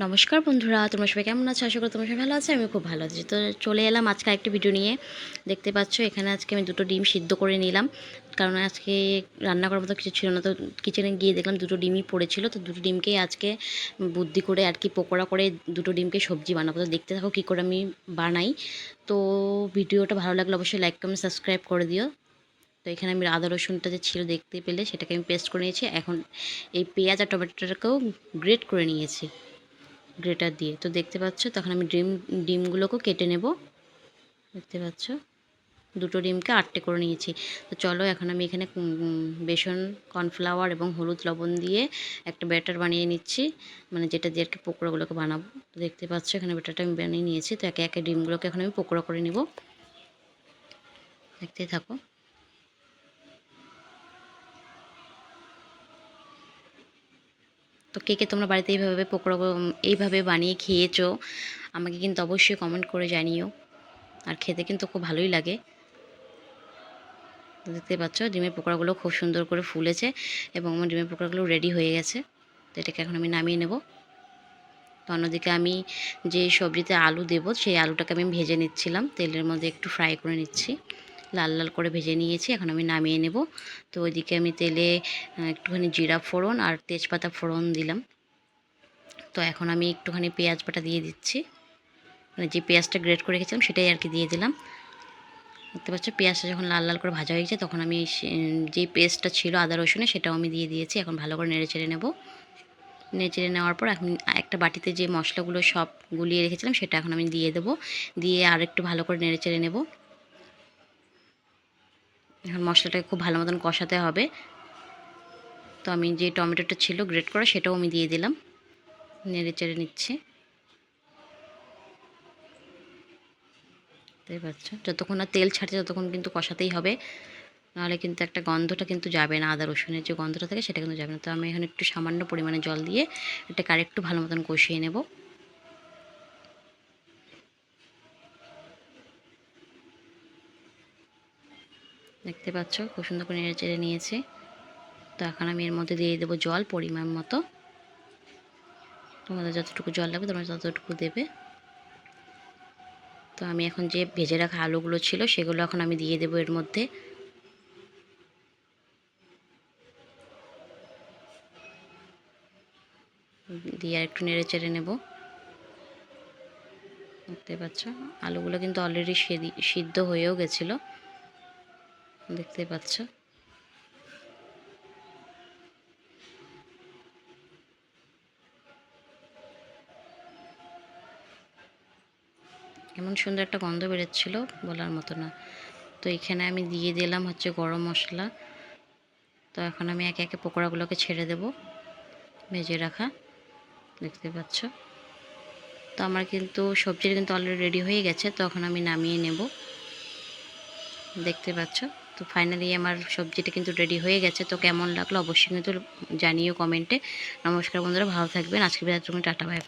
নমস্কার বন্ধুরা, তোমরা সবাই কেমন আছো? আশা করি তোমরা সবাই ভালো আছো। আমি খুব ভালো আছি। তো চলে এলাম আজকে আরেকটা ভিডিও নিয়ে। দেখতে পাচ্ছ এখানে আজকে আমি দুটো ডিম সিদ্ধ করে নিলাম, কারণ আজকে রান্না করার মতো কিছু ছিল না। তো কিচেনে গিয়ে দেখলাম দুটো ডিমই পড়েছিল। তো দুটো ডিমকেই আজকে বুদ্ধি করে আর কি পকোড়া করে দুটো ডিমকে সবজি বানাবো। তো দেখতে থাকো কী করে আমি বানাই। তো ভিডিওটা ভালো লাগলে অবশ্যই লাইক কমেন্ট সাবস্ক্রাইব করে দিও। তো এখানে আমি আদা রসুনটা যে ছিল দেখতে পেলে সেটাকে আমি পেস্ট করে নিয়েছি। এখন এই পেঁয়াজ আর টমেটোটাকেও গ্রেট করে নিয়েছি গ্রেটার দিয়ে। তো দেখতে পাচ্ছ তখন আমি ডিমগুলোকেও কেটে নেব। দেখতে পাচ্ছ দুটো ডিমকে আটটে করে নিয়েছি। তো চলো এখন আমি এখানে বেসন, কর্নফ্লাওয়ার এবং হলুদ লবণ দিয়ে একটা ব্যাটার বানিয়ে নিচ্ছি, মানে যেটা দিয়ে আর কি পকোড়াগুলোকে বানাবো। তো দেখতে পাচ্ছ এখানে ব্যাটারটা আমি বানিয়ে নিয়েছি। তো একে একে ডিমগুলোকে এখন আমি পকোড়া করে নেব। দেখতেই থাকো। তো কে কে তোমরা বাড়িতে এইভাবে পকোড়া এইভাবে বানিয়ে খেয়েছো আমাকে কিন্তু অবশ্যই কমেন্ট করে জানিও। আর খেতে কিন্তু খুব ভালোই লাগে। দেখতে পাচ্ছ ডিমের পকোড়াগুলো খুব সুন্দর করে ফুলেছে এবং আমার ডিমের পকোড়াগুলো রেডি হয়ে গেছে। তো এটাকে এখন আমি নামিয়ে নেব। তো অন্যদিকে আমি যে সবজিতে আলু দেব সেই আলুটাকে আমি ভেজে নিচ্ছিলাম, তেলের মধ্যে একটু ফ্রাই করে নিচ্ছি, লাল লাল করে ভেজে নিয়েছি। এখন আমি নামিয়ে নেব। তো ওইদিকে আমি তেলে একটুখানি জিরা ফোড়ন আর তেজপাতা ফোড়ন দিলাম। তো এখন আমি একটুখানি পেঁয়াজ বাটা দিয়ে দিচ্ছি, মানে যে পেঁয়াজটা গ্রেট করে রেখেছিলাম সেটাই আর কি দিয়ে দিলাম। দেখতে পাচ্ছ পেঁয়াজটা যখন লাল লাল করে ভাজা হয়ে গেছে তখন আমি যেই পেস্টটা ছিল আদা রসুনের সেটাও আমি দিয়ে দিয়েছি। এখন ভালো করে নেড়ে চেড়ে নেব। নেড়ে চেড়ে নেওয়ার পর এখন একটা বাটিতে যে মশলাগুলো সব গুলিয়ে রেখেছিলাম সেটা এখন আমি দিয়ে দেবো। দিয়ে আর একটু ভালো করে নেড়ে চেড়ে নেব। এখন মশলাটাকে খুব ভালো মতন কষাতে হবে। তো আমি যে টমেটোটা ছিল গ্রেট করা সেটাও আমি দিয়ে দিলাম, নেড়ে চেড়ে নিচ্ছি। দেখতে পাচ্ছ যতক্ষণ না তেল ছাড়ছে ততক্ষণ কিন্তু কষাতেই হবে, নাহলে কিন্তু একটা গন্ধটা কিন্তু যাবে না, আদা রসুনের যে গন্ধটা থাকে সেটা কিন্তু যাবে না। তো আমি এখন একটু সামান্য পরিমাণে জল দিয়ে এটাকে আরেকটু ভালো মতন কষিয়ে নেব। দেখতে পাচ্ছ খুব সুন্দর করে নেড়ে চেড়ে নিয়েছি। তো এখন আমি এর মধ্যে দিয়ে দেবো জল পরিমাণ মতো। তোমাদের যতটুকু জল লাগবে তোমরা ততটুকু দেবে। তো আমি এখন যে ভেজে রাখা আলুগুলো ছিল সেগুলো এখন আমি দিয়ে দেবো এর মধ্যে। দিয়ে আর একটু নেড়ে চেড়ে নেব। দেখতে পাচ্ছ আলুগুলো কিন্তু অলরেডি সিদ্ধ হয়েও গেছিলো। দেখতে পাচ্ছ এমন সুন্দর একটা গন্ধ বেরোচ্ছিলো বলার মতো না। তো এখানে আমি দিয়ে দিলাম হচ্ছে গরম মশলা। তো এখন আমি একে একে পকোড়াগুলোকে ছেড়ে দেব ভেজে রাখা। দেখতে পাচ্ছ তো আমার কিন্তু সবজিটা কিন্তু অলরেডি রেডি হয়ে গেছে। তো এখন আমি নামিয়ে নেব। দেখতে পাচ্ছ তো ফাইনালি আমার সবজিটা কিন্তু রেডি হয়ে গেছে। তো কেমন লাগলো অবশ্যই কিন্তু জানিও কমেন্টে। নমস্কার বন্ধুরা, ভালো থাকবেন। আজকে বিদায়, টাটা, বাই বাই।